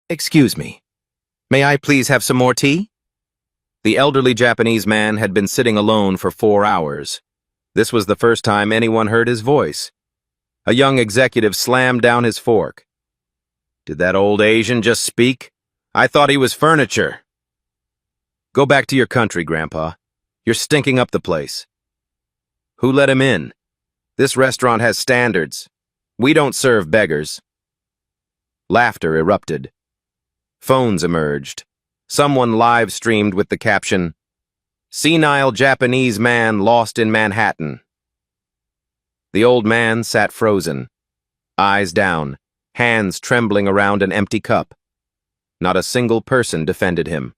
Excuse me. May I please have some more tea? The elderly Japanese man had been sitting alone for 4 hours. This was the first time anyone heard his voice. A young executive slammed down his fork. Did that old Asian just speak? I thought he was furniture. Go back to your country, Grandpa. You're stinking up the place. Who let him in? This restaurant has standards. We don't serve beggars. Laughter erupted. Phones emerged. Someone live-streamed with the caption, "Senile Japanese man lost in Manhattan." The old man sat frozen, eyes down, hands trembling around an empty cup. Not a single person defended him.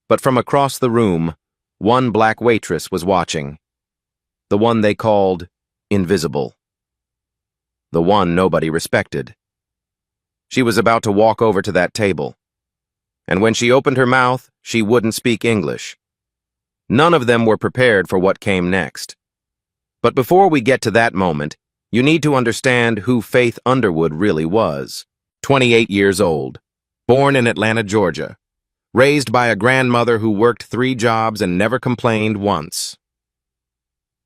But from across the room, one black waitress was watching. The one they called invisible. The one nobody respected. She was about to walk over to that table. And when she opened her mouth, she wouldn't speak English. None of them were prepared for what came next. But before we get to that moment, you need to understand who Faith Underwood really was. 28 years old, born in Atlanta, Georgia, raised by a grandmother who worked 3 jobs and never complained once.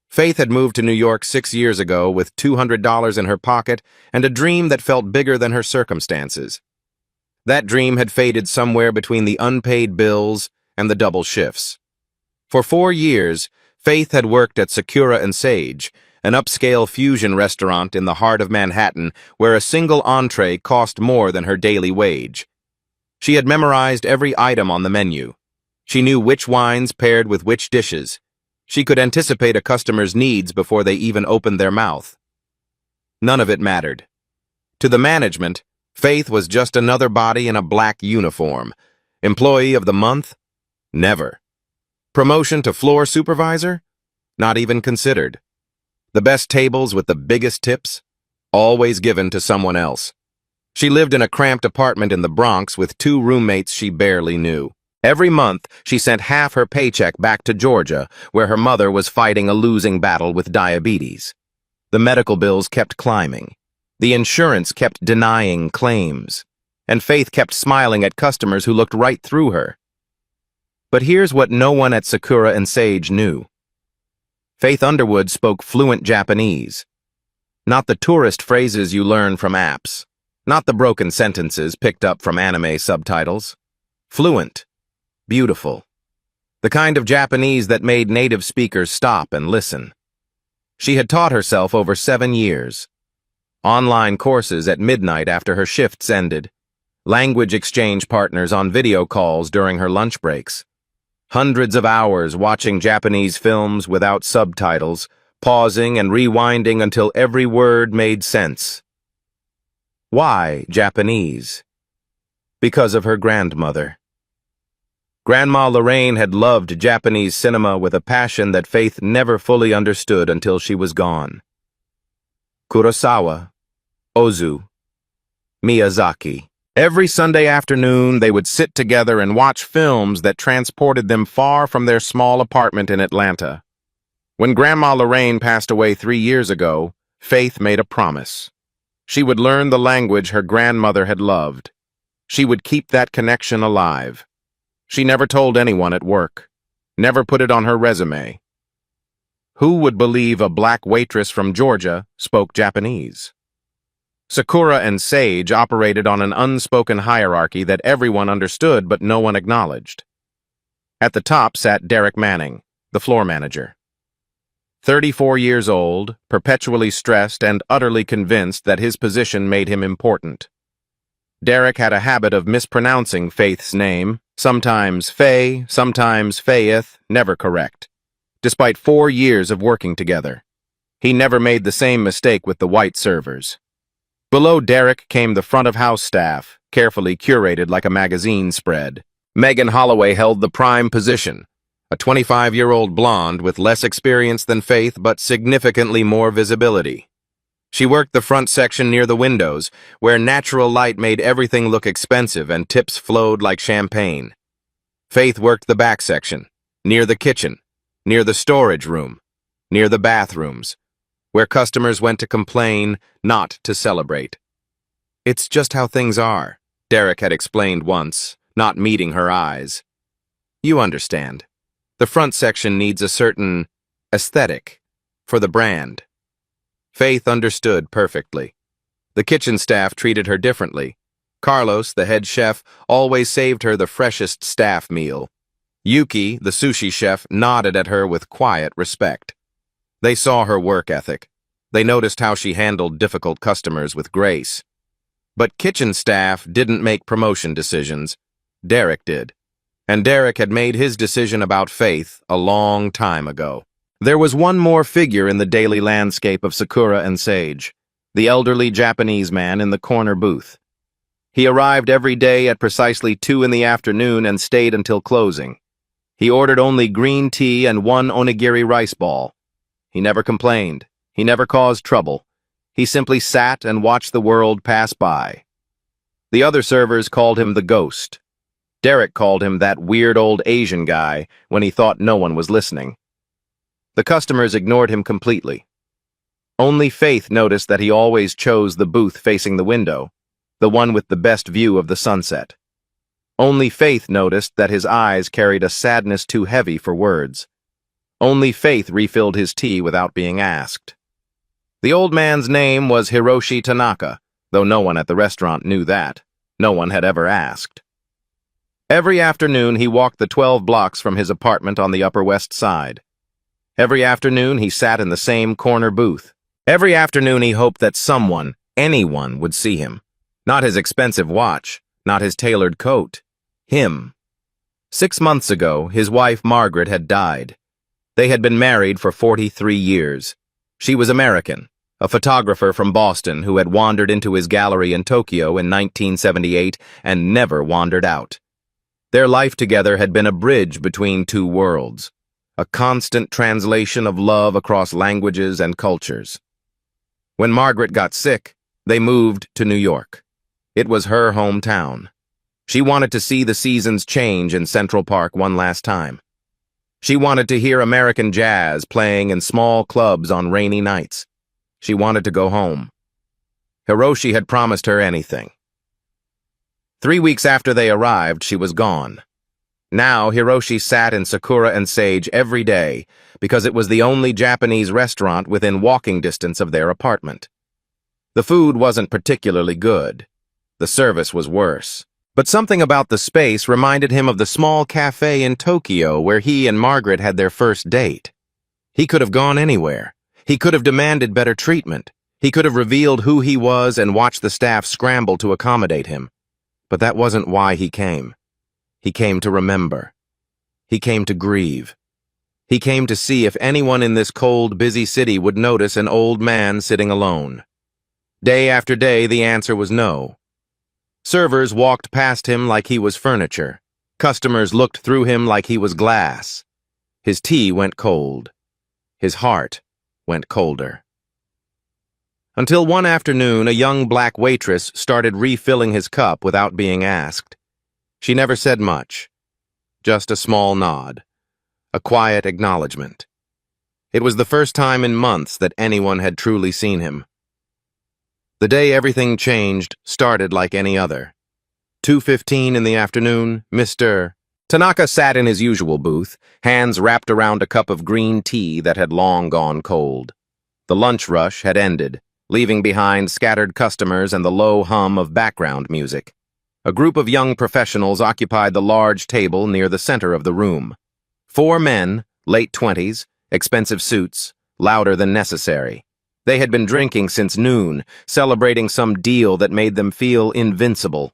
Faith had moved to New York 6 years ago with $200 in her pocket and a dream that felt bigger than her circumstances. That dream had faded somewhere between the unpaid bills and the double shifts. For 4 years, Faith had worked at Sakura and Sage, an upscale fusion restaurant in the heart of Manhattan where a single entree cost more than her daily wage. She had memorized every item on the menu. She knew which wines paired with which dishes. She could anticipate a customer's needs before they even opened their mouth. None of it mattered. To the management, Faith was just another body in a black uniform. Employee of the month? Never. Promotion to floor supervisor? Not even considered. The best tables with the biggest tips? Always given to someone else. She lived in a cramped apartment in the Bronx with 2 roommates she barely knew. Every month, she sent half her paycheck back to Georgia, where her mother was fighting a losing battle with diabetes. The medical bills kept climbing. The insurance kept denying claims, and Faith kept smiling at customers who looked right through her. But here's what no one at Sakura and Sage knew. Faith Underwood spoke fluent Japanese. Not the tourist phrases you learn from apps. Not the broken sentences picked up from anime subtitles. Fluent. Beautiful. The kind of Japanese that made native speakers stop and listen. She had taught herself over 7 years. Online courses at midnight after her shifts ended. Language exchange partners on video calls during her lunch breaks. Hundreds of hours watching Japanese films without subtitles, pausing and rewinding until every word made sense. Why Japanese? Because of her grandmother. Grandma Lorraine had loved Japanese cinema with a passion that Faith never fully understood until she was gone. Kurosawa, Ozu, Miyazaki. Every Sunday afternoon, they would sit together and watch films that transported them far from their small apartment in Atlanta. When Grandma Lorraine passed away 3 years ago, Faith made a promise. She would learn the language her grandmother had loved. She would keep that connection alive. She never told anyone at work, never put it on her resume. Who would believe a black waitress from Georgia spoke Japanese? Sakura and Sage operated on an unspoken hierarchy that everyone understood but no one acknowledged. At the top sat Derek Manning, the floor manager. 34 years old, perpetually stressed and utterly convinced that his position made him important. Derek had a habit of mispronouncing Faith's name, sometimes Faye, sometimes Faith, never correct. Despite 4 years of working together, he never made the same mistake with the white servers. Below Derek came the front-of-house staff, carefully curated like a magazine spread. Megan Holloway held the prime position, a 25-year-old blonde with less experience than Faith but significantly more visibility. She worked the front section near the windows, where natural light made everything look expensive and tips flowed like champagne. Faith worked the back section, near the kitchen, near the storage room, near the bathrooms, where customers went to complain, not to celebrate. It's just how things are. Derek had explained once, not meeting her eyes. You understand. The front section needs a certain aesthetic for the brand. Faith understood perfectly. The kitchen staff treated her differently. Carlos, the head chef, always saved her the freshest staff meal. Yuki, the sushi chef, nodded at her with quiet respect. They saw her work ethic. They noticed how she handled difficult customers with grace. But kitchen staff didn't make promotion decisions. Derek did. And Derek had made his decision about Faith a long time ago. There was one more figure in the daily landscape of Sakura and Sage, the elderly Japanese man in the corner booth. He arrived every day at precisely 2 in the afternoon and stayed until closing. He ordered only green tea and 1 onigiri rice ball. He never complained. He never caused trouble. He simply sat and watched the world pass by. The other servers called him the Ghost. Derek called him that weird old Asian guy when he thought no one was listening. The customers ignored him completely. Only Faith noticed that he always chose the booth facing the window, the one with the best view of the sunset. Only Faith noticed that his eyes carried a sadness too heavy for words. Only Faith refilled his tea without being asked. The old man's name was Hiroshi Tanaka, though no one at the restaurant knew that. No one had ever asked. Every afternoon he walked the 12 blocks from his apartment on the Upper West Side. Every afternoon he sat in the same corner booth. Every afternoon he hoped that someone, anyone, would see him. Not his expensive watch, not his tailored coat. Him. 6 months ago, his wife Margaret had died. They had been married for 43 years. She was American, a photographer from Boston who had wandered into his gallery in Tokyo in 1978 and never wandered out. Their life together had been a bridge between 2 worlds, a constant translation of love across languages and cultures. When Margaret got sick, they moved to New York. It was her hometown. She wanted to see the seasons change in Central Park one last time. She wanted to hear American jazz playing in small clubs on rainy nights. She wanted to go home. Hiroshi had promised her anything. 3 weeks after they arrived, she was gone. Now, Hiroshi sat in Sakura and Sage every day because it was the only Japanese restaurant within walking distance of their apartment. The food wasn't particularly good. The service was worse. But something about the space reminded him of the small cafe in Tokyo where he and Margaret had their first date. He could have gone anywhere. He could have demanded better treatment. He could have revealed who he was and watched the staff scramble to accommodate him. But that wasn't why he came. He came to remember. He came to grieve. He came to see if anyone in this cold, busy city would notice an old man sitting alone. Day after day, the answer was no. Servers walked past him like he was furniture. Customers looked through him like he was glass. His tea went cold. His heart went colder. Until one afternoon, a young black waitress started refilling his cup without being asked. She never said much, just a small nod, a quiet acknowledgement. It was the first time in months that anyone had truly seen him. The day everything changed started like any other. 2:15 in the afternoon, Mr. Tanaka sat in his usual booth, hands wrapped around a cup of green tea that had long gone cold. The lunch rush had ended, leaving behind scattered customers and the low hum of background music. A group of young professionals occupied the large table near the center of the room. 4 men, late 20s, expensive suits, louder than necessary. They had been drinking since noon, celebrating some deal that made them feel invincible.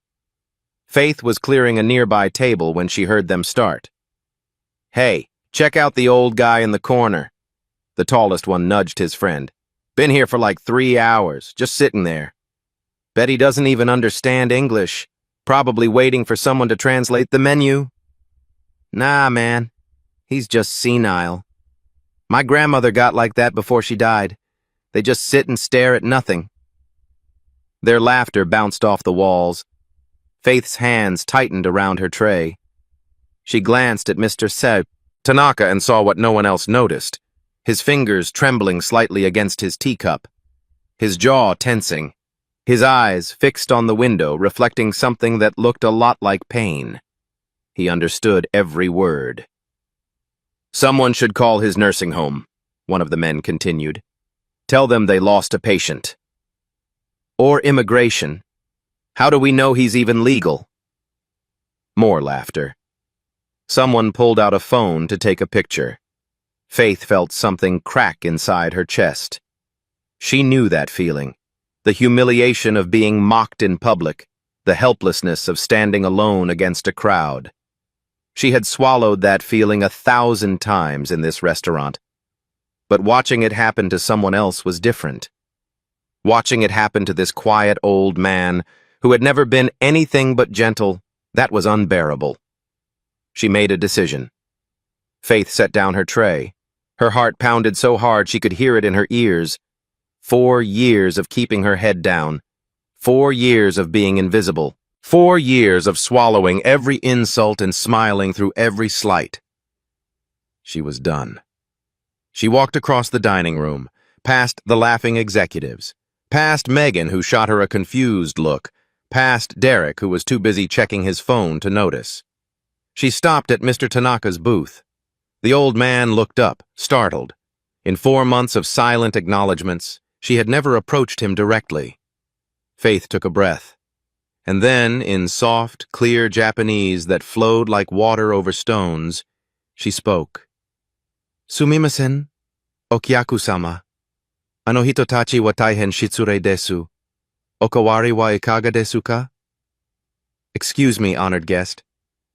Faith was clearing a nearby table when she heard them start. "Hey, check out the old guy in the corner." The tallest one nudged his friend. "Been here for like 3 hours, just sitting there. Bet he doesn't even understand English. Probably waiting for someone to translate the menu." "Nah, man. He's just senile. My grandmother got like that before she died. They just sit and stare at nothing." Their laughter bounced off the walls. Faith's hands tightened around her tray. She glanced at Mr. Tanaka and saw what no one else noticed, his fingers trembling slightly against his teacup, his jaw tensing. his eyes fixed on the window, reflecting something that looked a lot like pain. He understood every word. "Someone should call his nursing home," one of the men continued. "Tell them they lost a patient." "Or immigration. How do we know he's even legal?" More laughter. Someone pulled out a phone to take a picture. Faith felt something crack inside her chest. She knew that feeling. The humiliation of being mocked in public, the helplessness of standing alone against a crowd. She had swallowed that feeling 1,000 times in this restaurant. But watching it happen to someone else was different. Watching it happen to this quiet old man who had never been anything but gentle, that was unbearable. She made a decision. Faith set down her tray. Her heart pounded so hard she could hear it in her ears. 4 years of keeping her head down. 4 years of being invisible. 4 years of swallowing every insult and smiling through every slight. She was done. She walked across the dining room, past the laughing executives, past Megan, who shot her a confused look, past Derek, who was too busy checking his phone to notice. She stopped at Mr. Tanaka's booth. The old man looked up, startled. In 4 months of silent acknowledgments, she had never approached him directly. Faith took a breath. And then, in soft, clear Japanese that flowed like water over stones, she spoke. "Sumimasen, Okyaku-sama. Ano hitotachi wa taihen shitsurei desu. Okawari wa ikaga desu ka?" "Excuse me, honored guest.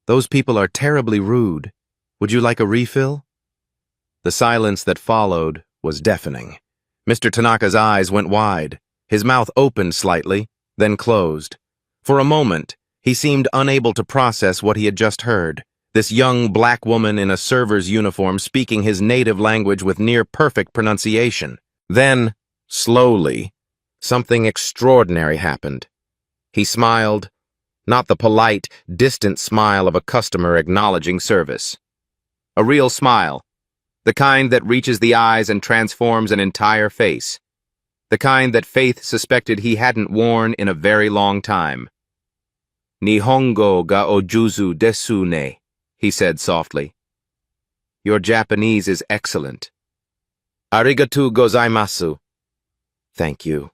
Those people are terribly rude. Would you like a refill?" The silence that followed was deafening. Mr. Tanaka's eyes went wide. His mouth opened slightly, then closed. For a moment, he seemed unable to process what he had just heard. This young black woman in a server's uniform speaking his native language with near-perfect pronunciation. Then, slowly, something extraordinary happened. He smiled, not the polite, distant smile of a customer acknowledging service. A real smile. The kind that reaches the eyes and transforms an entire face. The kind that Faith suspected he hadn't worn in a very long time. "Nihongo ga ojuzu desu ne," he said softly. "Your Japanese is excellent." "Arigatou gozaimasu." "Thank you."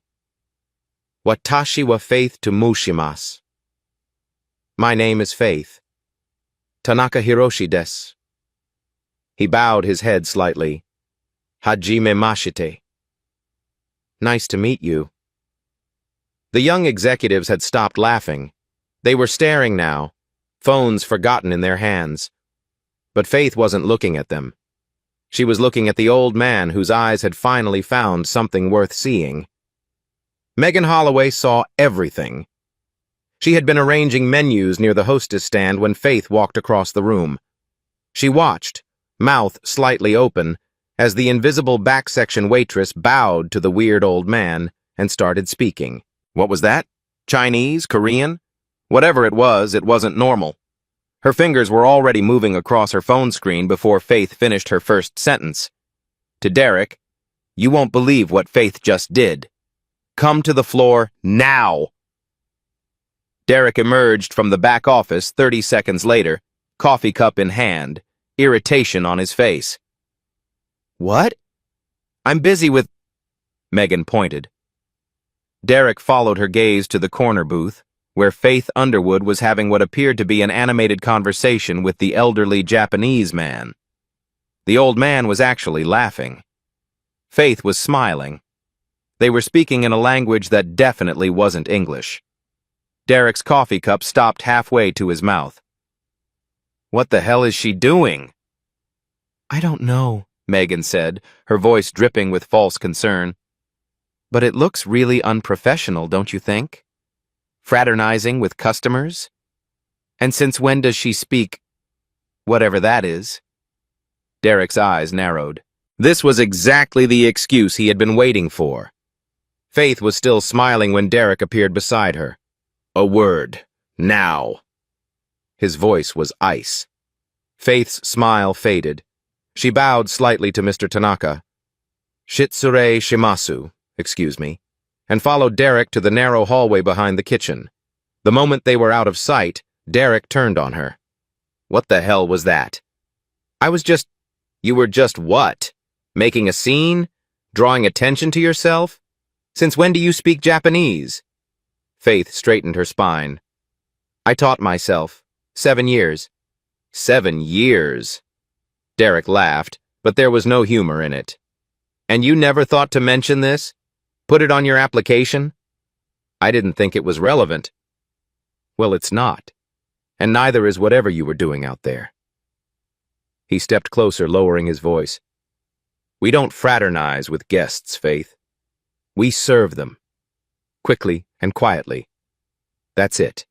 "Watashi wa Faith to mushimasu." "My name is Faith. Tanaka Hiroshi desu." He bowed his head slightly. "Hajime mashite." "Nice to meet you." The young executives had stopped laughing. They were staring now, phones forgotten in their hands. But Faith wasn't looking at them. She was looking at the old man whose eyes had finally found something worth seeing. Megan Holloway saw everything. She had been arranging menus near the hostess stand when Faith walked across the room. She watched, mouth slightly open, as the invisible back-section waitress bowed to the weird old man and started speaking. What was that? Chinese? Korean? Whatever it wasn't normal. Her fingers were already moving across her phone screen before Faith finished her first sentence. To Derek, "You won't believe what Faith just did. Come to the floor now." Derek emerged from the back office 30 seconds later, coffee cup in hand, irritation on his face. "What?" "I'm busy with—" Megan pointed. Derek followed her gaze to the corner booth, where Faith Underwood was having what appeared to be an animated conversation with the elderly Japanese man. The old man was actually laughing. Faith was smiling. They were speaking in a language that definitely wasn't English. Derek's coffee cup stopped halfway to his mouth. "What the hell is she doing?" "I don't know," Megan said, her voice dripping with false concern. "But it looks really unprofessional, don't you think? Fraternizing with customers? And since when does she speak whatever that is?" Derek's eyes narrowed. This was exactly the excuse he had been waiting for. Faith was still smiling when Derek appeared beside her. "A word. Now." His voice was ice. Faith's smile faded. She bowed slightly to Mr. Tanaka. "Shitsurei shimasu, excuse me." and followed Derek to the narrow hallway behind the kitchen. The moment they were out of sight, Derek turned on her. "What the hell was that?" You were just what? Making a scene? Drawing attention to yourself? Since when do you speak Japanese?" Faith straightened her spine. "I taught myself. 7 years." 7 years? Derek laughed, but there was no humor in it. "And you never thought to mention this? Put it on your application?" "I didn't think it was relevant." "Well, it's not. And neither is whatever you were doing out there." He stepped closer, lowering his voice. "We don't fraternize with guests, Faith. We serve them. Quickly and quietly. That's it."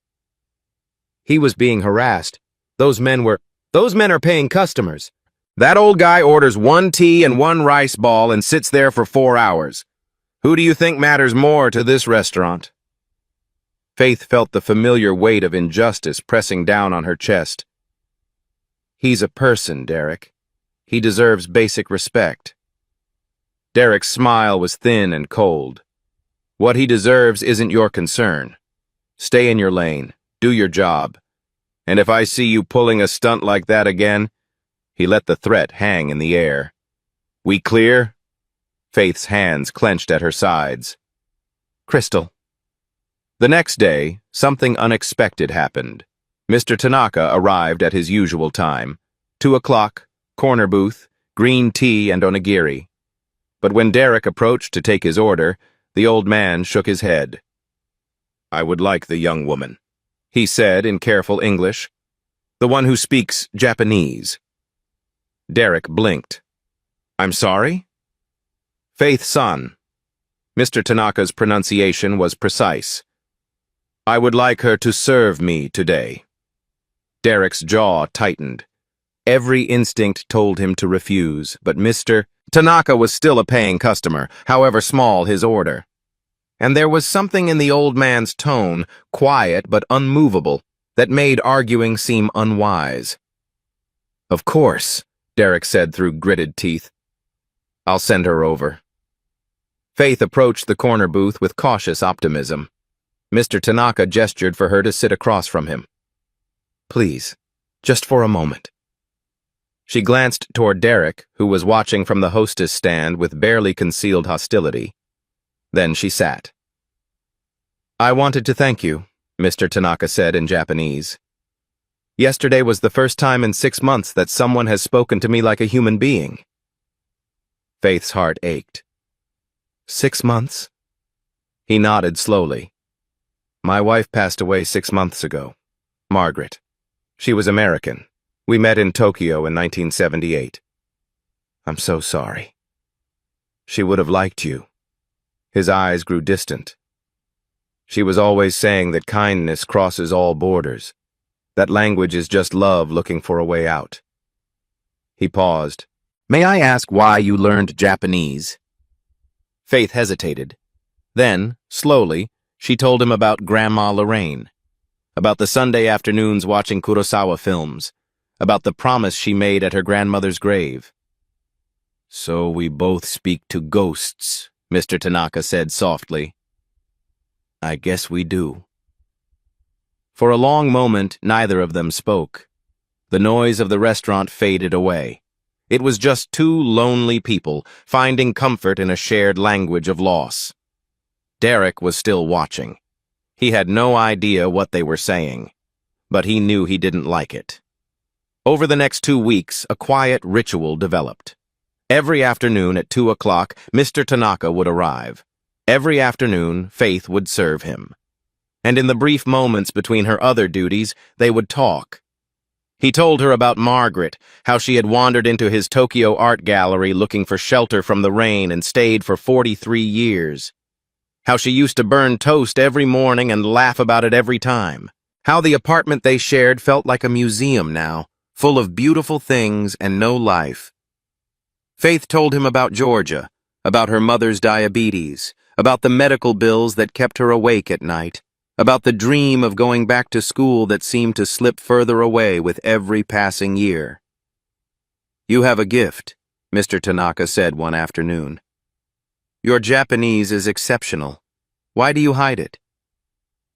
He was being harassed. Those men are paying customers. That old guy orders 1 tea and 1 rice ball and sits there for 4 hours. Who do you think matters more to this restaurant?" Faith felt the familiar weight of injustice pressing down on her chest. "He's a person, Derek. He deserves basic respect." Derek's smile was thin and cold. "What he deserves isn't your concern. Stay in your lane. Do your job. And if I see you pulling a stunt like that again..." He let the threat hang in the air. "We clear?" Faith's hands clenched at her sides. "Crystal." The next day, something unexpected happened. Mr. Tanaka arrived at his usual time. 2 o'clock, corner booth, green tea and onigiri. But when Derek approached to take his order, the old man shook his head. "I would like the young woman," he said in careful English. "The one who speaks Japanese." Derek blinked. "I'm sorry?" "Faith-san." Mr. Tanaka's pronunciation was precise. "I would like her to serve me today." Derek's jaw tightened. Every instinct told him to refuse, but Mr. Tanaka was still a paying customer, however small his order. And there was something in the old man's tone, quiet but unmovable, that made arguing seem unwise. "Of course," Derek said through gritted teeth. "I'll send her over." Faith approached the corner booth with cautious optimism. Mr. Tanaka gestured for her to sit across from him. "Please, just for a moment." She glanced toward Derek, who was watching from the hostess stand with barely concealed hostility. Then she sat. "I wanted to thank you," Mr. Tanaka said in Japanese. "Yesterday was the first time in 6 months that someone has spoken to me like a human being." Faith's heart ached. 6 months? He nodded slowly. "My wife passed away 6 months ago. Margaret. She was American. We met in Tokyo in 1978. I'm so sorry. She would have liked you." His eyes grew distant. "She was always saying that kindness crosses all borders, that language is just love looking for a way out." He paused. "May I ask why you learned Japanese?" Faith hesitated. Then, slowly, she told him about Grandma Lorraine, about the Sunday afternoons watching Kurosawa films, about the promise she made at her grandmother's grave. "So we both speak to ghosts," Mr. Tanaka said softly. "I guess we do." For a long moment, neither of them spoke. The noise of the restaurant faded away. It was just 2 lonely people finding comfort in a shared language of loss. Derek was still watching. He had no idea what they were saying, but he knew he didn't like it. Over the next 2 weeks, a quiet ritual developed. Every afternoon at 2 o'clock, Mr. Tanaka would arrive. Every afternoon, Faith would serve him. And in the brief moments between her other duties, they would talk. He told her about Margaret, how she had wandered into his Tokyo art gallery looking for shelter from the rain and stayed for 43 years. How she used to burn toast every morning and laugh about it every time. How the apartment they shared felt like a museum now, full of beautiful things and no life. Faith told him about Georgia, about her mother's diabetes, about the medical bills that kept her awake at night, about the dream of going back to school that seemed to slip further away with every passing year. "You have a gift," Mr. Tanaka said one afternoon. "Your Japanese is exceptional. Why do you hide it?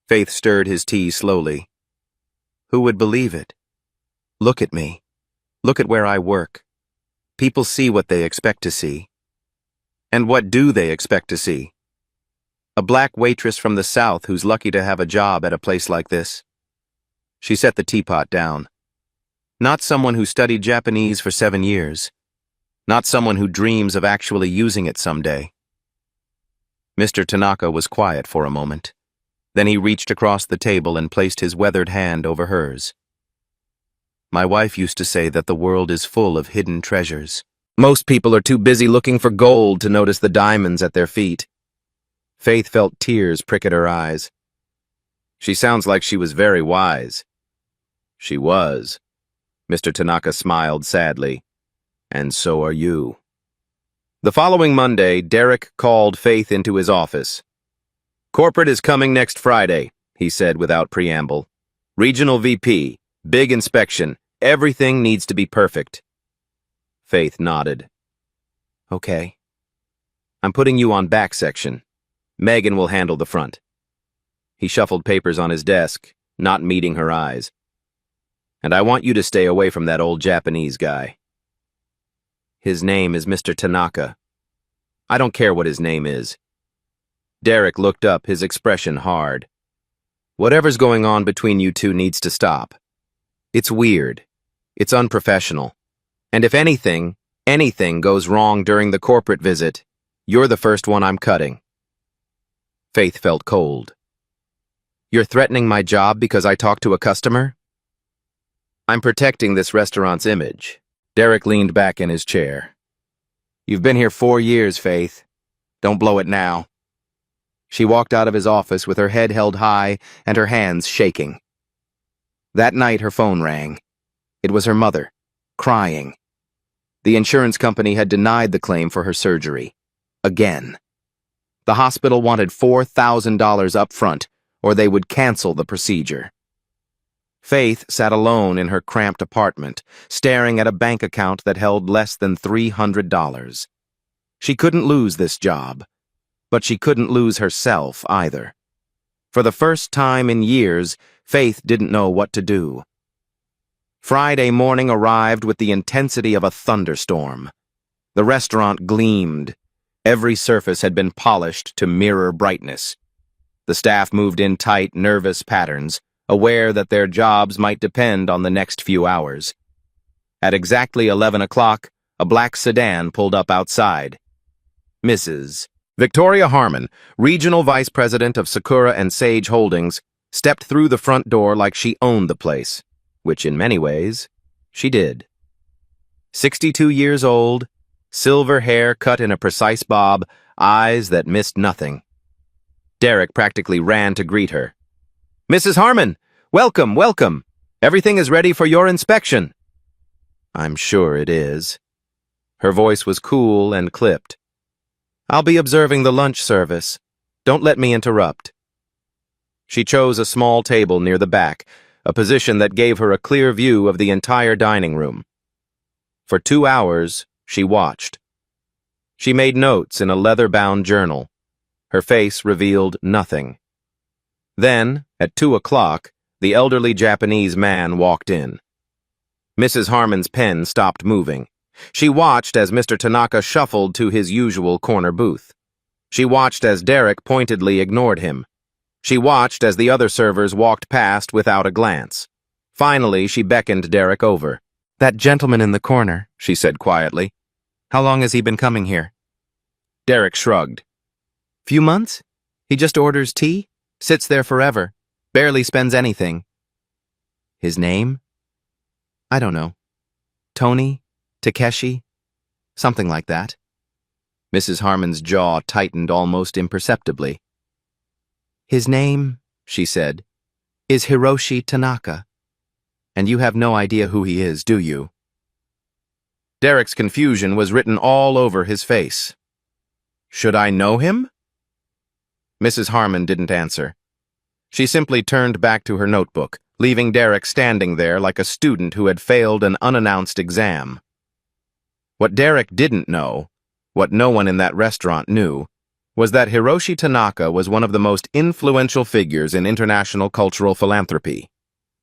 Faith stirred his tea slowly. Who would believe it? Look at me. Look at where I work. People see what they expect to see. And what do they expect to see? A black waitress from the South who's lucky to have a job at a place like this. She set the teapot down. Not someone who studied Japanese for 7 years. Not someone who dreams of actually using it someday. Mr. Tanaka was quiet for a moment. Then he reached across the table and placed his weathered hand over hers. My wife used to say that the world is full of hidden treasures. Most people are too busy looking for gold to notice the diamonds at their feet. Faith felt tears prick at her eyes. She sounds like she was very wise. She was. Mr. Tanaka smiled sadly. And so are you. The following Monday, Derek called Faith into his office. Corporate is coming next Friday, he said without preamble. Regional VP, big inspection, everything needs to be perfect. Faith nodded. Okay. I'm putting you on back section. Megan will handle the front. He shuffled papers on his desk, not meeting her eyes. And I want you to stay away from that old Japanese guy. His name is Mr. Tanaka. I don't care what his name is. Derek looked up, his expression hard. Whatever's going on between you two needs to stop. It's weird. It's unprofessional. And if anything goes wrong during the corporate visit, you're the first one I'm cutting. Faith felt cold. You're threatening my job because I talked to a customer? I'm protecting this restaurant's image. Derek leaned back in his chair. You've been here 4 years, Faith. Don't blow it now. She walked out of his office with her head held high and her hands shaking. That night her phone rang. It was her mother, crying. The insurance company had denied the claim for her surgery. Again. The hospital wanted $4,000 up front, or they would cancel the procedure. Faith sat alone in her cramped apartment, staring at a bank account that held less than $300. She couldn't lose this job, but she couldn't lose herself either. For the first time in years, Faith didn't know what to do. Friday morning arrived with the intensity of a thunderstorm. The restaurant gleamed. Every surface had been polished to mirror brightness. The staff moved in tight, nervous patterns, aware that their jobs might depend on the next few hours. At exactly 11 o'clock, a black sedan pulled up outside. Mrs. Victoria Harmon, Regional Vice President of Sakura and Sage Holdings, stepped through the front door like she owned the place, which in many ways, she did. 62 years old, silver hair cut in a precise bob, eyes that missed nothing. Derek practically ran to greet her. Mrs. Harmon, welcome, welcome. Everything is ready for your inspection. I'm sure it is. Her voice was cool and clipped. I'll be observing the lunch service. Don't let me interrupt. She chose a small table near the back, a position that gave her a clear view of the entire dining room. For 2 hours, she watched. She made notes in a leather-bound journal. Her face revealed nothing. Then, at 2 o'clock, the elderly Japanese man walked in. Mrs. Harmon's pen stopped moving. She watched as Mr. Tanaka shuffled to his usual corner booth. She watched as Derek pointedly ignored him. She watched as the other servers walked past without a glance. Finally, she beckoned Derek over. That gentleman in the corner, she said quietly. How long has he been coming here? Derek shrugged. Few months? He just orders tea? Sits there forever. Barely spends anything. His name? I don't know. Tony? Takeshi? Something like that. Mrs. Harmon's jaw tightened almost imperceptibly. His name, she said, is Hiroshi Tanaka. And you have no idea who he is, do you? Derek's confusion was written all over his face. Should I know him? Mrs. Harmon didn't answer. She simply turned back to her notebook, leaving Derek standing there like a student who had failed an unannounced exam. What Derek didn't know, what no one in that restaurant knew, was that Hiroshi Tanaka was one of the most influential figures in international cultural philanthropy.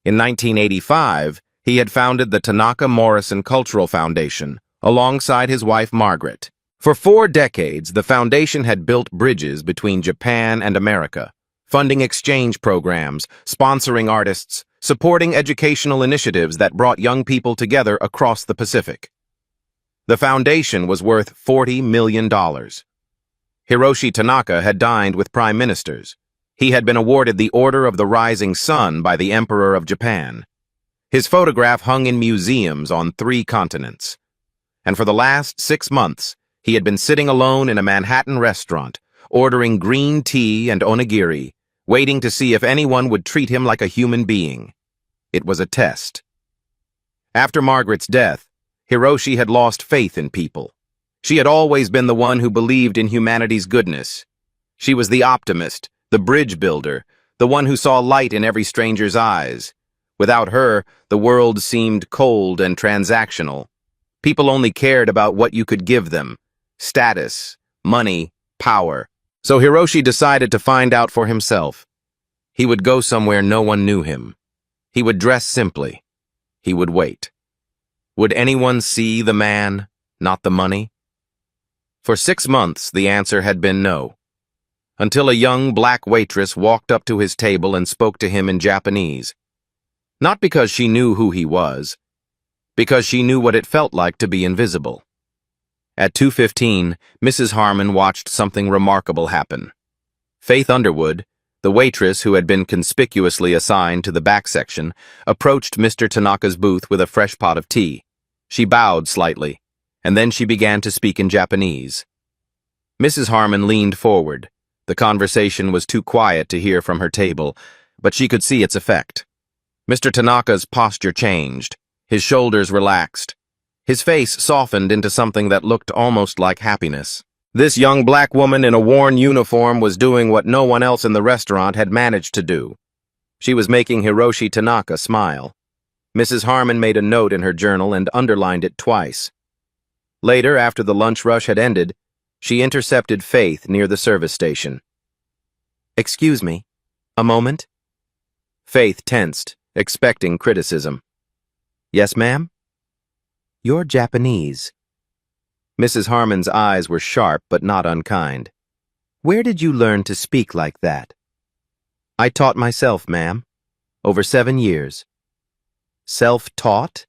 In 1985, he had founded the Tanaka Morrison Cultural Foundation, alongside his wife Margaret. For 4 decades, the foundation had built bridges between Japan and America, funding exchange programs, sponsoring artists, supporting educational initiatives that brought young people together across the Pacific. The foundation was worth $40 million. Hiroshi Tanaka had dined with prime ministers. He had been awarded the Order of the Rising Sun by the Emperor of Japan. His photograph hung in museums on 3 continents. And for the last 6 months, he had been sitting alone in a Manhattan restaurant, ordering green tea and onigiri, waiting to see if anyone would treat him like a human being. It was a test. After Margaret's death, Hiroshi had lost faith in people. She had always been the one who believed in humanity's goodness. She was the optimist, the bridge builder, the one who saw light in every stranger's eyes. Without her, the world seemed cold and transactional. People only cared about what you could give them: status, money, power. So Hiroshi decided to find out for himself. He would go somewhere no one knew him. He would dress simply. He would wait. Would anyone see the man, not the money? For 6 months, the answer had been no, until a young black waitress walked up to his table and spoke to him in Japanese. Not because she knew who he was, because she knew what it felt like to be invisible. At 2:15, Mrs. Harmon watched something remarkable happen. Faith Underwood, the waitress who had been conspicuously assigned to the back section, approached Mr. Tanaka's booth with a fresh pot of tea. She bowed slightly, and then she began to speak in Japanese. Mrs. Harmon leaned forward. The conversation was too quiet to hear from her table, but she could see its effect. Mr. Tanaka's posture changed. His shoulders relaxed. His face softened into something that looked almost like happiness. This young black woman in a worn uniform was doing what no one else in the restaurant had managed to do. She was making Hiroshi Tanaka smile. Mrs. Harmon made a note in her journal and underlined it twice. Later, after the lunch rush had ended, she intercepted Faith near the service station. "Excuse me, a moment?" Faith tensed, expecting criticism. "Yes, ma'am?" "You're Japanese." Mrs. Harmon's eyes were sharp but not unkind. "Where did you learn to speak like that?" "I taught myself, ma'am. Over 7 years." "Self-taught?"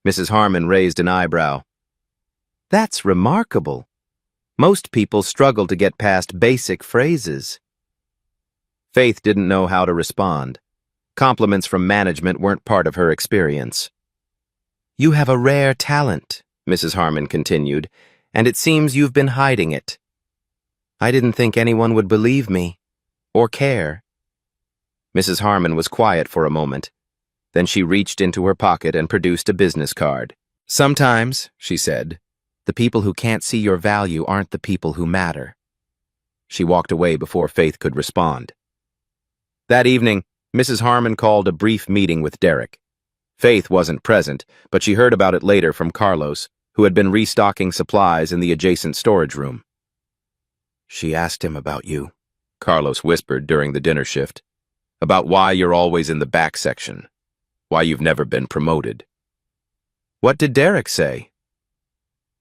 Mrs. Harmon raised an eyebrow. "That's remarkable. Most people struggle to get past basic phrases." Faith didn't know how to respond. Compliments from management weren't part of her experience. "You have a rare talent," Mrs. Harmon continued, "and it seems you've been hiding it." "I didn't think anyone would believe me, or care." Mrs. Harmon was quiet for a moment. Then she reached into her pocket and produced a business card. "Sometimes," she said, "the people who can't see your value aren't the people who matter." She walked away before Faith could respond. That evening, Mrs. Harmon called a brief meeting with Derek. Faith wasn't present, but she heard about it later from Carlos, who had been restocking supplies in the adjacent storage room. "She asked him about you," Carlos whispered during the dinner shift. "About why you're always in the back section. Why you've never been promoted." "What did Derek say?"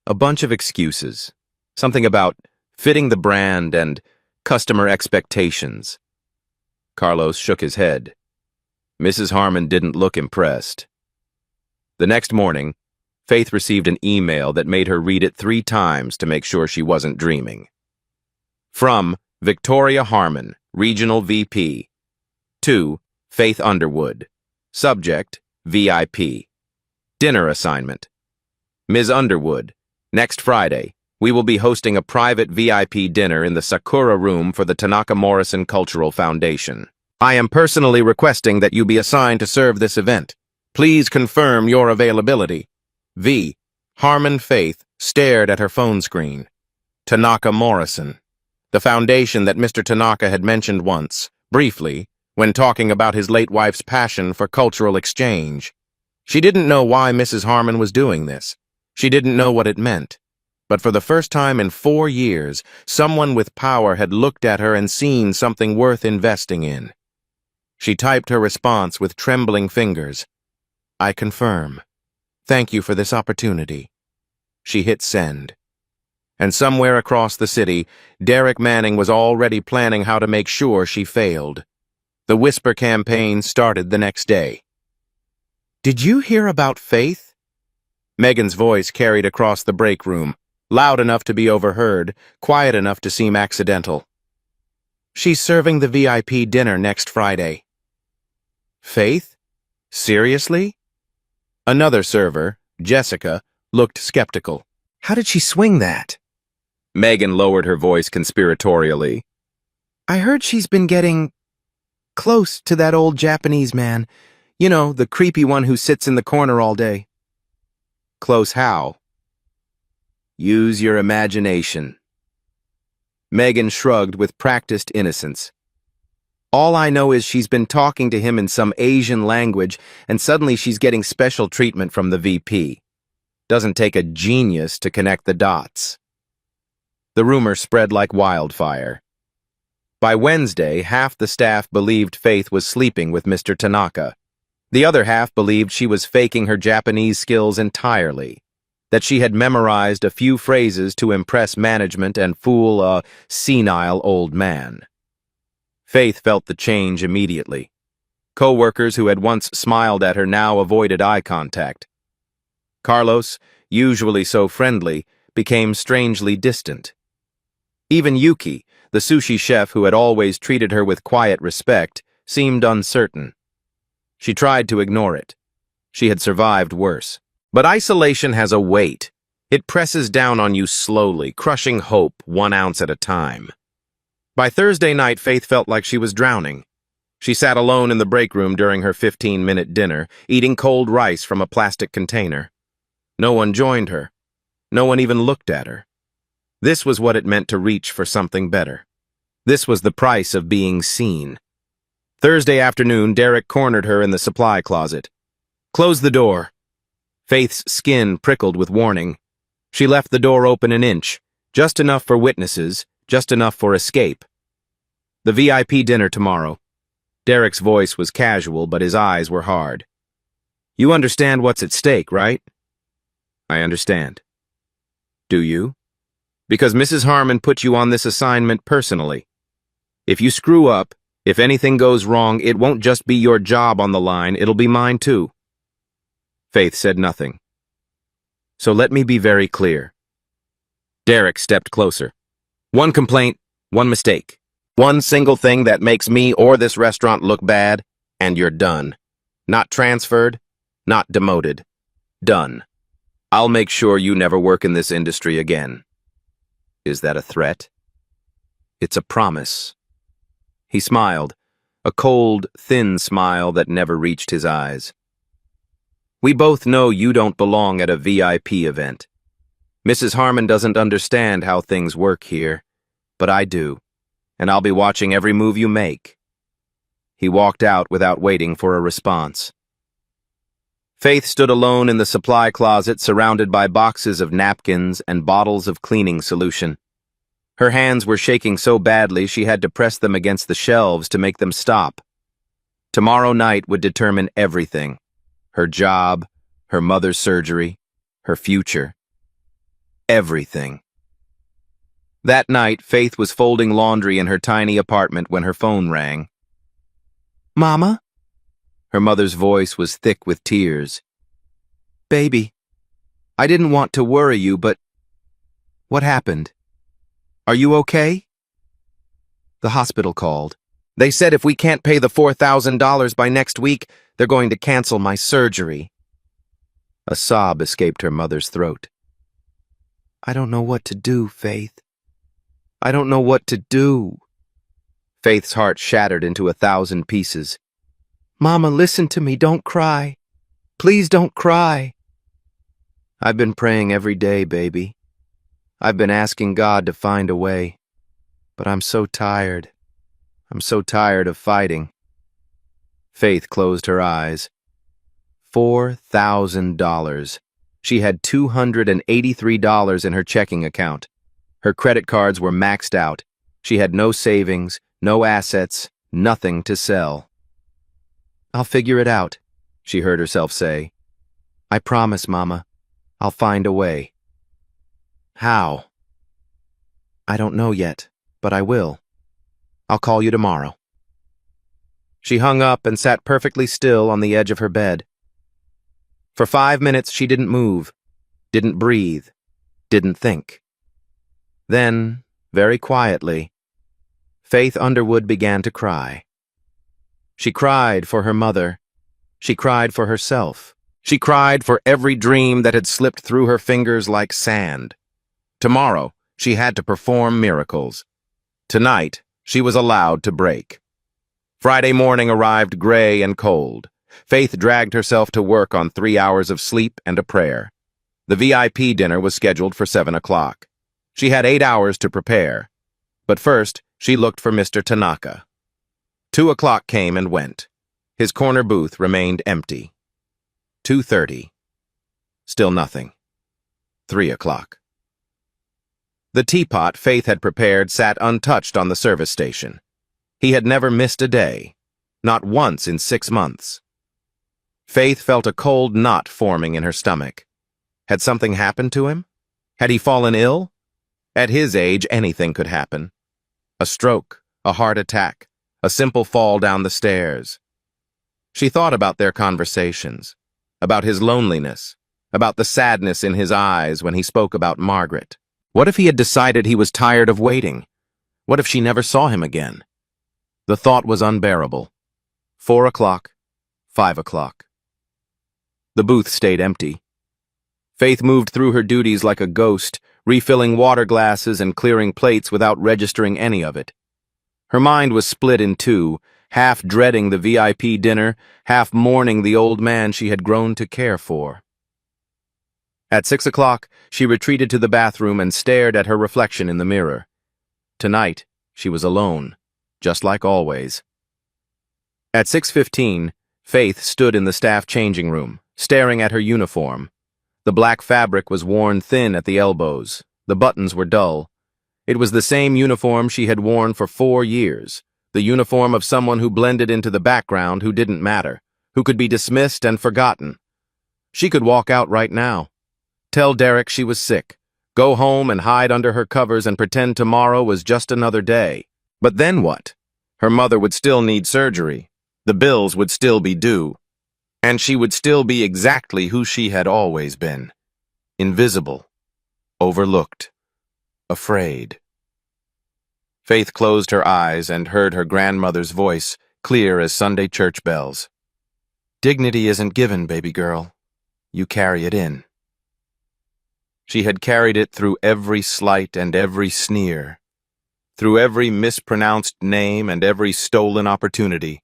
"A bunch of excuses. Something about fitting the brand and customer expectations." Carlos shook his head. Mrs. Harmon didn't look impressed. The next morning, Faith received an email that made her read it 3 times to make sure she wasn't dreaming. From Victoria Harmon, Regional VP. To Faith Underwood. Subject, VIP. Dinner assignment. Ms. Underwood, next Friday, we will be hosting a private VIP dinner in the Sakura Room for the Tanaka Morrison Cultural Foundation. I am personally requesting that you be assigned to serve this event. Please confirm your availability. V. Harmon Faith stared at her phone screen. Tanaka Morrison. The foundation that Mr. Tanaka had mentioned once, briefly, when talking about his late wife's passion for cultural exchange. She didn't know why Mrs. Harmon was doing this. She didn't know what it meant. But for the first time in 4 years, someone with power had looked at her and seen something worth investing in. She typed her response with trembling fingers. "I confirm. Thank you for this opportunity." She hit send. And somewhere across the city, Derek Manning was already planning how to make sure she failed. The Whisper campaign started the next day. "Did you hear about Faith?" Megan's voice carried across the break room, loud enough to be overheard, quiet enough to seem accidental. "She's serving the VIP dinner next Friday." "Faith? Seriously?" Another server, Jessica, looked skeptical. "How did she swing that?" Megan lowered her voice conspiratorially. "I heard she's been getting close to that old Japanese man. You know, the creepy one who sits in the corner all day." "Close how?" "Use your imagination." Megan shrugged with practiced innocence. "All I know is she's been talking to him in some Asian language, and suddenly she's getting special treatment from the VP. Doesn't take a genius to connect the dots." The rumor spread like wildfire. By Wednesday, half the staff believed Faith was sleeping with Mr. Tanaka. The other half believed she was faking her Japanese skills entirely, that she had memorized a few phrases to impress management and fool a senile old man. Faith felt the change immediately. Co-workers who had once smiled at her now avoided eye contact. Carlos, usually so friendly, became strangely distant. Even Yuki, the sushi chef who had always treated her with quiet respect, seemed uncertain. She tried to ignore it. She had survived worse. But isolation has a weight. It presses down on you slowly, crushing hope 1 ounce at a time. By Thursday night, Faith felt like she was drowning. She sat alone in the break room during her 15-minute dinner, eating cold rice from a plastic container. No one joined her. No one even looked at her. This was what it meant to reach for something better. This was the price of being seen. Thursday afternoon, Derek cornered her in the supply closet. "Close the door." Faith's skin prickled with warning. She left the door open an inch, just enough for witnesses, just enough for escape. "The VIP dinner tomorrow." Derek's voice was casual, but his eyes were hard. "You understand what's at stake, right?" "I understand." "Do you?" "Because Mrs. Harmon put you on this assignment personally. If you screw up, if anything goes wrong, it won't just be your job on the line, it'll be mine too." Faith said nothing. "So let me be very clear." Derek stepped closer. "One complaint, one mistake. One single thing that makes me or this restaurant look bad, and you're done. Not transferred, not demoted. Done. I'll make sure you never work in this industry again." "Is that a threat?" "It's a promise." He smiled, a cold, thin smile that never reached his eyes. "We both know you don't belong at a VIP event. Mrs. Harmon doesn't understand how things work here, but I do, and I'll be watching every move you make." He walked out without waiting for a response. Faith stood alone in the supply closet, surrounded by boxes of napkins and bottles of cleaning solution. Her hands were shaking so badly she had to press them against the shelves to make them stop. Tomorrow night would determine everything. Her job, her mother's surgery, her future. Everything. That night, Faith was folding laundry in her tiny apartment when her phone rang. "Mama?" Her mother's voice was thick with tears. "Baby, I didn't want to worry you, but what happened? Are you okay?" "The hospital called. They said if we can't pay the $4,000 by next week, they're going to cancel my surgery." A sob escaped her mother's throat. "I don't know what to do, Faith. I don't know what to do." Faith's heart shattered into 1,000 pieces. "Mama, listen to me. Don't cry. Please don't cry." "I've been praying every day, baby. I've been asking God to find a way. But I'm so tired. I'm so tired of fighting." Faith closed her eyes. $4,000. She had $283 in her checking account. Her credit cards were maxed out. She had no savings, no assets, nothing to sell. "I'll figure it out," she heard herself say. "I promise, Mama. I'll find a way." "How?" "I don't know yet, but I will. I'll call you tomorrow." She hung up and sat perfectly still on the edge of her bed. For 5 minutes she didn't move, didn't breathe, didn't think. Then, very quietly, Faith Underwood began to cry. She cried for her mother. She cried for herself. She cried for every dream that had slipped through her fingers like sand. Tomorrow, she had to perform miracles. Tonight, she was allowed to break. Friday morning arrived gray and cold. Faith dragged herself to work on 3 hours of sleep and a prayer. The VIP dinner was scheduled for 7 o'clock. She had 8 hours to prepare. But first, she looked for Mr. Tanaka. 2 o'clock came and went. His corner booth remained empty. 2:30. Still nothing. 3 o'clock. The teapot Faith had prepared sat untouched on the service station. He had never missed a day, not once in 6 months. Faith felt a cold knot forming in her stomach. Had something happened to him? Had he fallen ill? At his age, anything could happen. A stroke, a heart attack, a simple fall down the stairs. She thought about their conversations, about his loneliness, about the sadness in his eyes when he spoke about Margaret. What if he had decided he was tired of waiting? What if she never saw him again? The thought was unbearable. 4 o'clock, 5 o'clock. The booth stayed empty. Faith moved through her duties like a ghost, refilling water glasses and clearing plates without registering any of it. Her mind was split in two, half dreading the VIP dinner, half mourning the old man she had grown to care for. At 6 o'clock, she retreated to the bathroom and stared at her reflection in the mirror. Tonight, she was alone, just like always. At 6:15, Faith stood in the staff changing room, staring at her uniform. The black fabric was worn thin at the elbows. The buttons were dull. It was the same uniform she had worn for 4 years, the uniform of someone who blended into the background, who didn't matter, who could be dismissed and forgotten. She could walk out right now. Tell Derek she was sick. Go home and hide under her covers and pretend tomorrow was just another day. But then what? Her mother would still need surgery. The bills would still be due. And she would still be exactly who she had always been. Invisible. Overlooked. Afraid. Faith closed her eyes and heard her grandmother's voice, clear as Sunday church bells. "Dignity isn't given, baby girl. You carry it in." She had carried it through every slight and every sneer, through every mispronounced name and every stolen opportunity,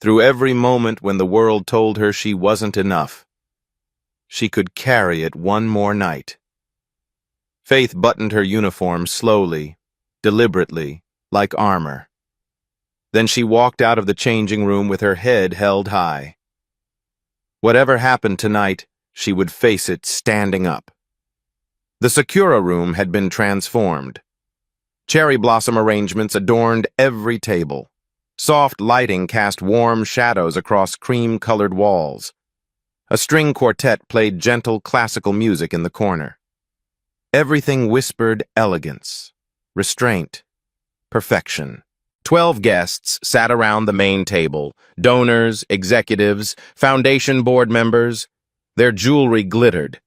through every moment when the world told her she wasn't enough. She could carry it one more night. Faith buttoned her uniform slowly, deliberately, like armor. Then she walked out of the changing room with her head held high. Whatever happened tonight, she would face it standing up. The Sakura room had been transformed. Cherry blossom arrangements adorned every table. Soft lighting cast warm shadows across cream-colored walls. A string quartet played gentle classical music in the corner. Everything whispered elegance, restraint, perfection. 12 guests sat around the main table, donors, executives, foundation board members. Their jewelry glittered.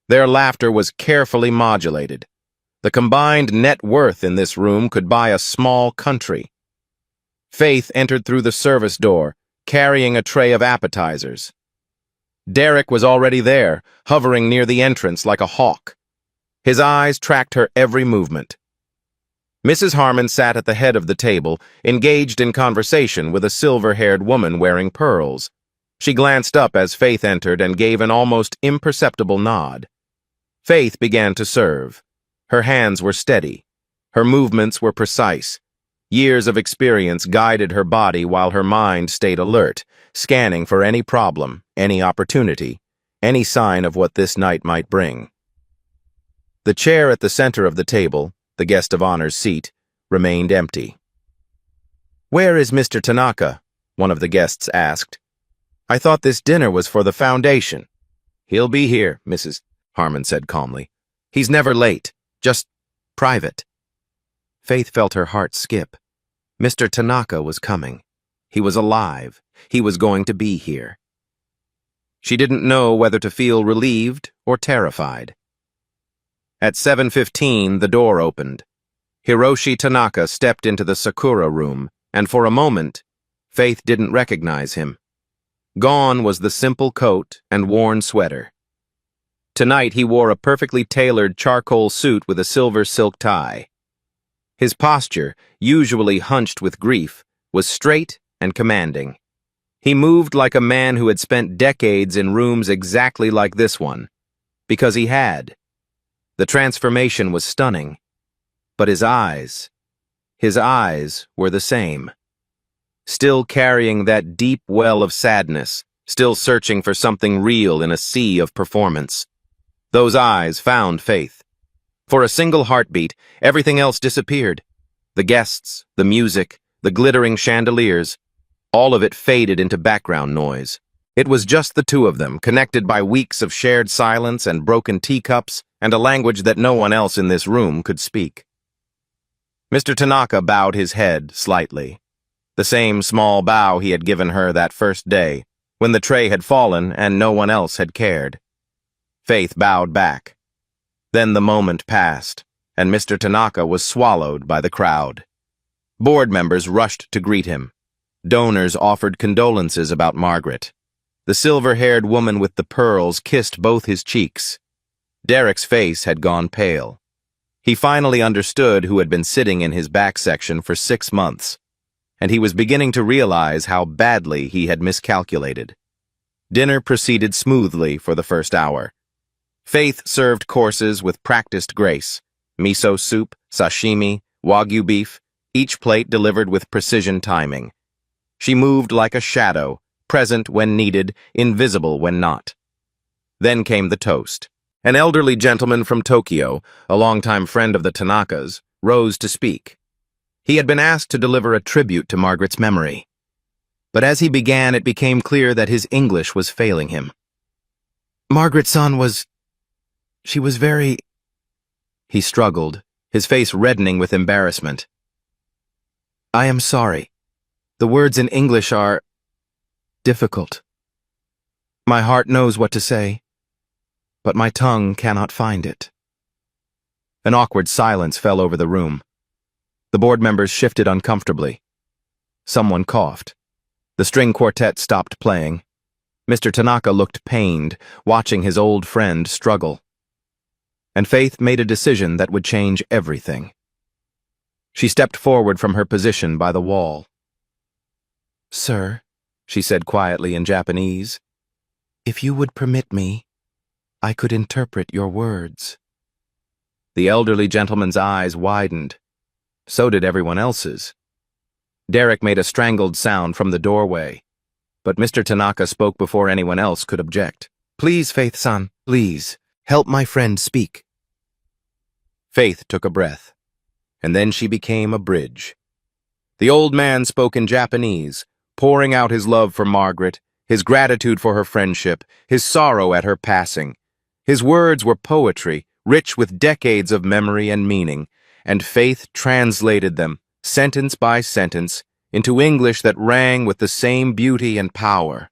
Their laughter was carefully modulated. The combined net worth in this room could buy a small country. Faith entered through the service door, carrying a tray of appetizers. Derek was already there, hovering near the entrance like a hawk. His eyes tracked her every movement. Mrs. Harmon sat at the head of the table, engaged in conversation with a silver-haired woman wearing pearls. She glanced up as Faith entered and gave an almost imperceptible nod. Faith began to serve. Her hands were steady. Her movements were precise. Years of experience guided her body while her mind stayed alert, scanning for any problem, any opportunity, any sign of what this night might bring. The chair at the center of the table, the guest of honor's seat, remained empty. "Where is Mr. Tanaka?" one of the guests asked. "I thought this dinner was for the foundation." "He'll be here," Mrs. Harmon said calmly. "He's never late, just private." Faith felt her heart skip. Mr. Tanaka was coming. He was alive. He was going to be here. She didn't know whether to feel relieved or terrified. At 7:15, the door opened. Hiroshi Tanaka stepped into the Sakura room, and for a moment, Faith didn't recognize him. Gone was the simple coat and worn sweater. Tonight he wore a perfectly tailored charcoal suit with a silver silk tie. His posture, usually hunched with grief, was straight and commanding. He moved like a man who had spent decades in rooms exactly like this one, because he had. The transformation was stunning, but his eyes were the same. Still carrying that deep well of sadness, still searching for something real in a sea of performance. Those eyes found Faith. For a single heartbeat, everything else disappeared. The guests, the music, the glittering chandeliers, all of it faded into background noise. It was just the two of them, connected by weeks of shared silence and broken teacups and a language that no one else in this room could speak. Mr. Tanaka bowed his head slightly. The same small bow he had given her that first day, when the tray had fallen and no one else had cared. Faith bowed back. Then the moment passed, and Mr. Tanaka was swallowed by the crowd. Board members rushed to greet him. Donors offered condolences about Margaret. The silver-haired woman with the pearls kissed both his cheeks. Derek's face had gone pale. He finally understood who had been sitting in his back section for 6 months, and he was beginning to realize how badly he had miscalculated. Dinner proceeded smoothly for the first hour. Faith served courses with practiced grace: miso soup, sashimi, wagyu beef, each plate delivered with precision timing. She moved like a shadow, present when needed, invisible when not. Then came the toast. An elderly gentleman from Tokyo, a longtime friend of the Tanakas, rose to speak. He had been asked to deliver a tribute to Margaret's memory. But as he began, it became clear that his English was failing him. "Margaret's-san she was very—" He struggled, his face reddening with embarrassment. "I am sorry. The words in English are difficult. My heart knows what to say, but my tongue cannot find it." An awkward silence fell over the room. The board members shifted uncomfortably. Someone coughed. The string quartet stopped playing. Mr. Tanaka looked pained, watching his old friend struggle. And Faith made a decision that would change everything. She stepped forward from her position by the wall. "Sir," she said quietly in Japanese, "if you would permit me, I could interpret your words." The elderly gentleman's eyes widened. So did everyone else's. Derek made a strangled sound from the doorway, but Mr. Tanaka spoke before anyone else could object. "Please, Faith-san, please, help my friend speak." Faith took a breath, and then she became a bridge. The old man spoke in Japanese, pouring out his love for Margaret, his gratitude for her friendship, his sorrow at her passing. His words were poetry, rich with decades of memory and meaning, and Faith translated them, sentence by sentence, into English that rang with the same beauty and power.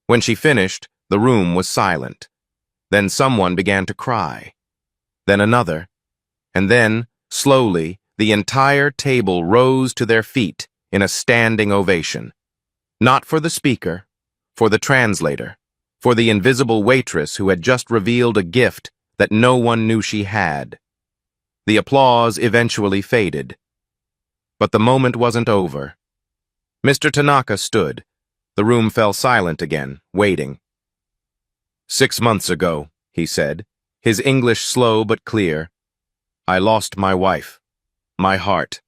When she finished, the room was silent. Then someone began to cry. Then another. And then, slowly, the entire table rose to their feet in a standing ovation. Not for the speaker, for the translator, for the invisible waitress who had just revealed a gift that no one knew she had. The applause eventually faded. But the moment wasn't over. Mr. Tanaka stood. The room fell silent again, waiting. 6 months ago, he said, his English slow but clear, I lost my wife, my heart,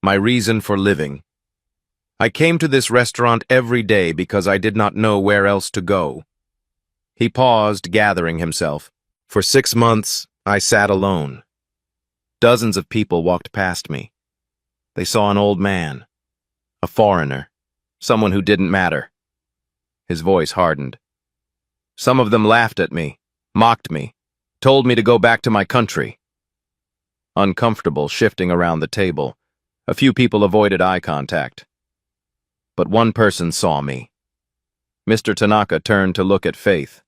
my reason for living. I came to this restaurant every day because I did not know where else to go. He paused, gathering himself. For 6 months, I sat alone. Dozens of people walked past me. They saw an old man, a foreigner, someone who didn't matter. His voice hardened. Some of them laughed at me, mocked me, told me to go back to my country. Uncomfortable, shifting around the table, a few people avoided eye contact. But one person saw me. Mr. Tanaka turned to look at Faith.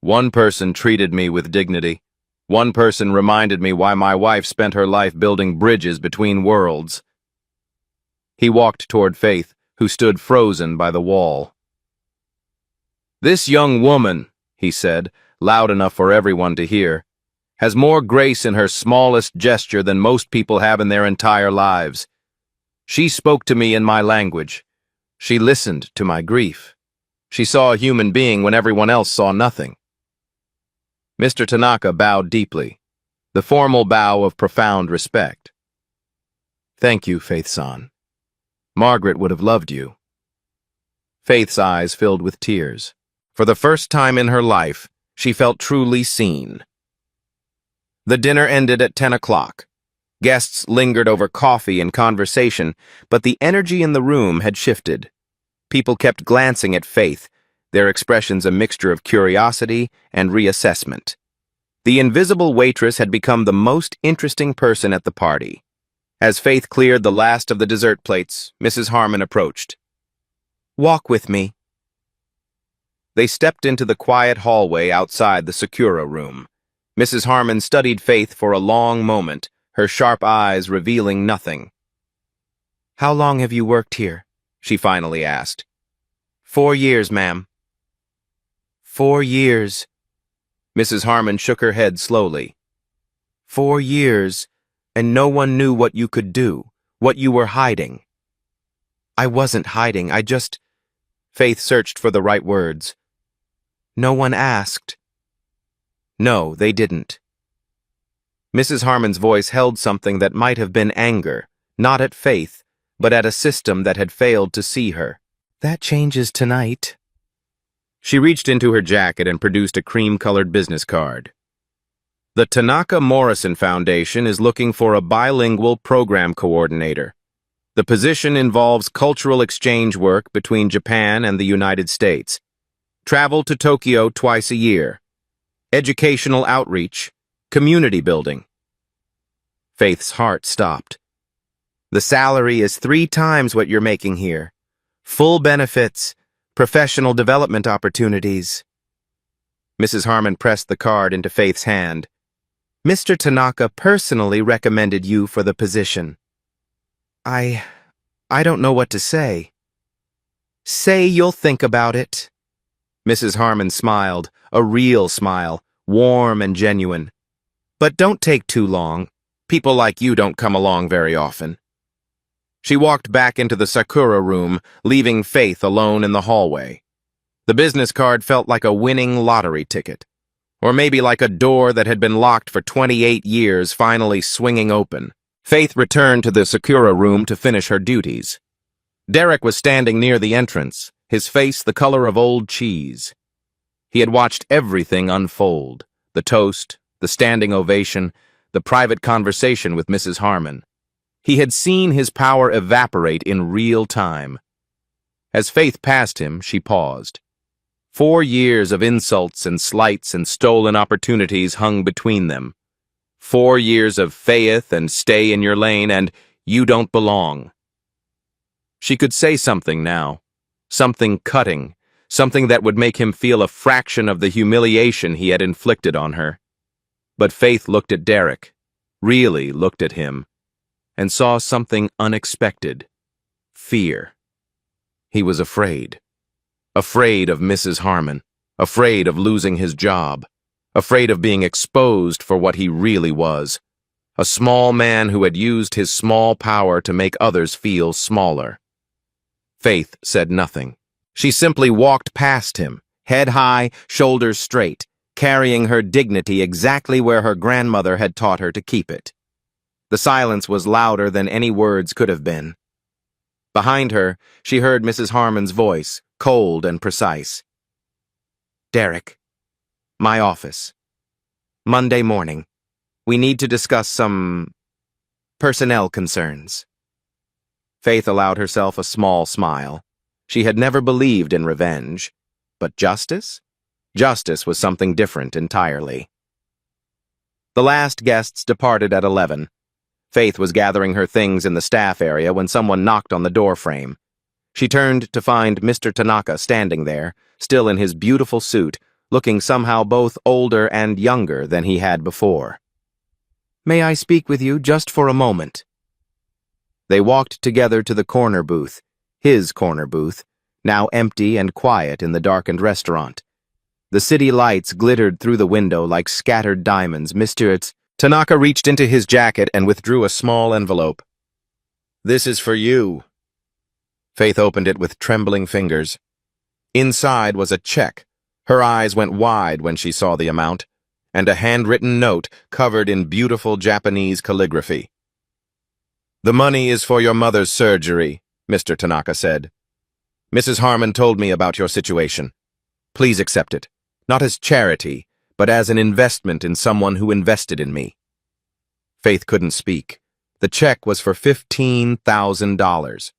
One person treated me with dignity. One person reminded me why my wife spent her life building bridges between worlds. He walked toward Faith, who stood frozen by the wall. This young woman, he said, loud enough for everyone to hear, has more grace in her smallest gesture than most people have in their entire lives. She spoke to me in my language. She listened to my grief. She saw a human being when everyone else saw nothing. Mr. Tanaka bowed deeply, the formal bow of profound respect. Thank you, Faith-san. Margaret would have loved you. Faith's eyes filled with tears. For the first time in her life, she felt truly seen. The dinner ended at 10 o'clock. Guests lingered over coffee and conversation, but the energy in the room had shifted. People kept glancing at Faith, their expressions a mixture of curiosity and reassessment. The invisible waitress had become the most interesting person at the party. As Faith cleared the last of the dessert plates, Mrs. Harmon approached. Walk with me. They stepped into the quiet hallway outside the Sakura room. Mrs. Harmon studied Faith for a long moment, her sharp eyes revealing nothing. How long have you worked here? She finally asked. 4 years, ma'am. 4 years. Mrs. Harmon shook her head slowly. 4 years, and no one knew what you could do, what you were hiding. I wasn't hiding, I just... Faith searched for the right words. No one asked. No, they didn't. Mrs. Harmon's voice held something that might have been anger, not at Faith, but at a system that had failed to see her. That changes tonight. She reached into her jacket and produced a cream-colored business card. The Tanaka Morrison Foundation is looking for a bilingual program coordinator. The position involves cultural exchange work between Japan and the United States. Travel to Tokyo twice a year. Educational outreach. Community building. Faith's heart stopped. The salary is 3 times what you're making here. Full benefits, professional development opportunities. Mrs. Harmon pressed the card into Faith's hand. Mr. Tanaka personally recommended you for the position. I don't know what to say. Say you'll think about it. Mrs. Harmon smiled, a real smile, warm and genuine. But don't take too long. People like you don't come along very often. She walked back into the Sakura room, leaving Faith alone in the hallway. The business card felt like a winning lottery ticket. Or maybe like a door that had been locked for 28 years finally swinging open. Faith returned to the Sakura room to finish her duties. Derek was standing near the entrance, his face the color of old cheese. He had watched everything unfold, the toast, the standing ovation, the private conversation with Mrs. Harmon. He had seen his power evaporate in real time. As Faith passed him, she paused. 4 years of insults and slights and stolen opportunities hung between them. 4 years of faith and stay in your lane and you don't belong. She could say something now, something cutting, something that would make him feel a fraction of the humiliation he had inflicted on her. But Faith looked at Derek, really looked at him, and saw something unexpected. Fear. He was afraid. Afraid of Mrs. Harmon, afraid of losing his job, afraid of being exposed for what he really was. A small man who had used his small power to make others feel smaller. Faith said nothing. She simply walked past him, head high, shoulders straight, carrying her dignity exactly where her grandmother had taught her to keep it. The silence was louder than any words could have been. Behind her, she heard Mrs. Harmon's voice, cold and precise. Derek. My office. Monday morning. We need to discuss some personnel concerns. Faith allowed herself a small smile. She had never believed in revenge. But justice? Justice was something different entirely. The last guests departed at 11. Faith was gathering her things in the staff area when someone knocked on the door frame. She turned to find Mr. Tanaka standing there, still in his beautiful suit, looking somehow both older and younger than he had before. "May I speak with you just for a moment?" They walked together to the corner booth, his corner booth, now empty and quiet in the darkened restaurant. The city lights glittered through the window like scattered diamonds. Mr. Tanaka reached into his jacket and withdrew a small envelope. "This is for you." Faith opened it with trembling fingers. Inside was a check. Her eyes went wide when she saw the amount, and a handwritten note covered in beautiful Japanese calligraphy. "The money is for your mother's surgery," Mr. Tanaka said. "Mrs. Harmon told me about your situation. Please accept it, not as charity, but as an investment in someone who invested in me." Faith couldn't speak. The check was for $15,000.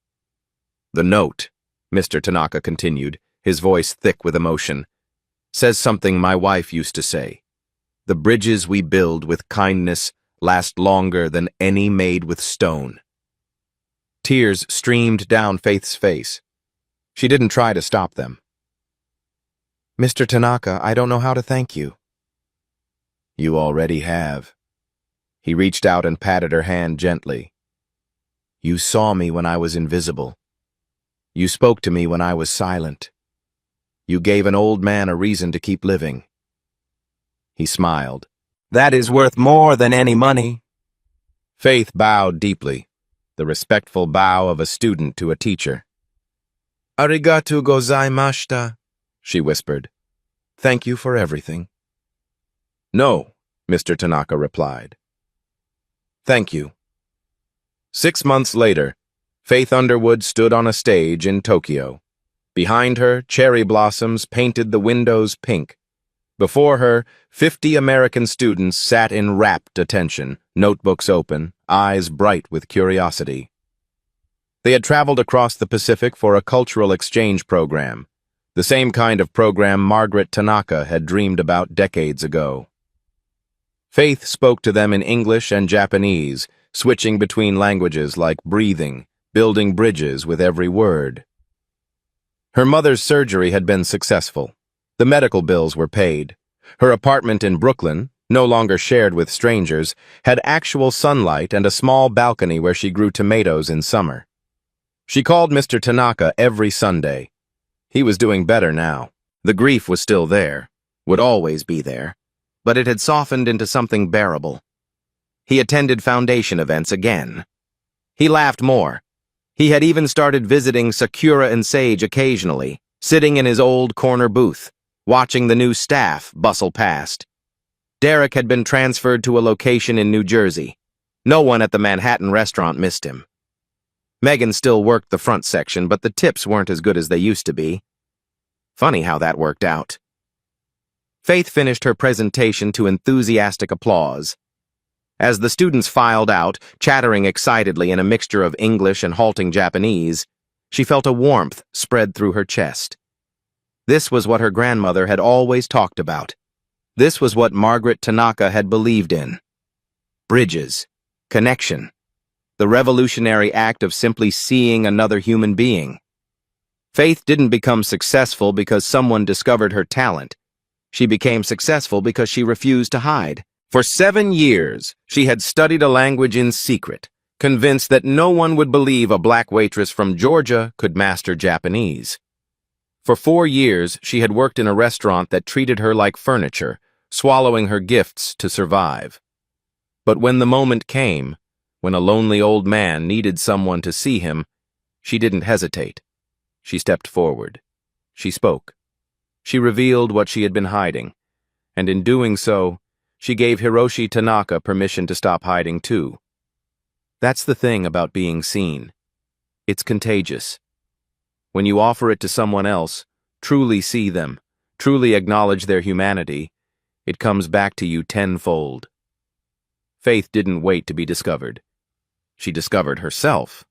"The note," Mr. Tanaka continued, his voice thick with emotion, "says something my wife used to say. The bridges we build with kindness last longer than any made with stone." Tears streamed down Faith's face. She didn't try to stop them. "Mr. Tanaka, I don't know how to thank you." "You already have." He reached out and patted her hand gently. "You saw me when I was invisible. You spoke to me when I was silent. You gave an old man a reason to keep living." He smiled. "That is worth more than any money." Faith bowed deeply, the respectful bow of a student to a teacher. "Arigatou gozaimashita," she whispered. "Thank you for everything." "No," Mr. Tanaka replied. "Thank you." 6 months later, Faith Underwood stood on a stage in Tokyo. Behind her, cherry blossoms painted the windows pink. Before her, 50 American students sat in rapt attention, notebooks open, eyes bright with curiosity. They had traveled across the Pacific for a cultural exchange program, the same kind of program Margaret Tanaka had dreamed about decades ago. Faith spoke to them in English and Japanese, switching between languages like breathing, building bridges with every word. Her mother's surgery had been successful. The medical bills were paid. Her apartment in Brooklyn, no longer shared with strangers, had actual sunlight and a small balcony where she grew tomatoes in summer. She called Mr. Tanaka every Sunday. He was doing better now. The grief was still there, would always be there, but it had softened into something bearable. He attended foundation events again. He laughed more. He had even started visiting Sakura and Sage occasionally, sitting in his old corner booth, watching the new staff bustle past. Derek had been transferred to a location in New Jersey. No one at the Manhattan restaurant missed him. Megan still worked the front section, but the tips weren't as good as they used to be. Funny how that worked out. Faith finished her presentation to enthusiastic applause. As the students filed out, chattering excitedly in a mixture of English and halting Japanese, she felt a warmth spread through her chest. This was what her grandmother had always talked about. This was what Margaret Tanaka had believed in. Bridges, connection, the revolutionary act of simply seeing another human being. Faith didn't become successful because someone discovered her talent. She became successful because she refused to hide. For 7 years, she had studied a language in secret, convinced that no one would believe a black waitress from Georgia could master Japanese. For 4 years, she had worked in a restaurant that treated her like furniture, swallowing her gifts to survive. But when the moment came, when a lonely old man needed someone to see him, she didn't hesitate. She stepped forward. She spoke. She revealed what she had been hiding, and in doing so, she gave Hiroshi Tanaka permission to stop hiding too. That's the thing about being seen. It's contagious. When you offer it to someone else, truly see them, truly acknowledge their humanity, it comes back to you tenfold. Faith didn't wait to be discovered. She discovered herself,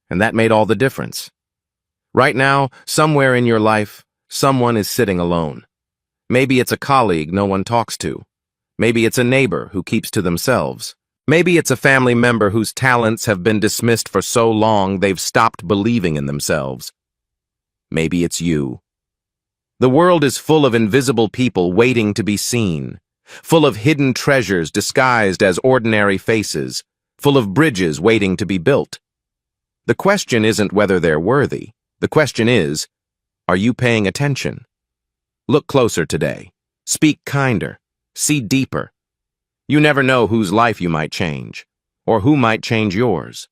and that made all the difference. Right now, somewhere in your life, someone is sitting alone. Maybe it's a colleague no one talks to. Maybe it's a neighbor who keeps to themselves. Maybe it's a family member whose talents have been dismissed for so long they've stopped believing in themselves. Maybe it's you. The world is full of invisible people waiting to be seen, full of hidden treasures disguised as ordinary faces, full of bridges waiting to be built. The question isn't whether they're worthy. The question is, are you paying attention? Look closer today. Speak kinder. See deeper. You never know whose life you might change, or who might change yours.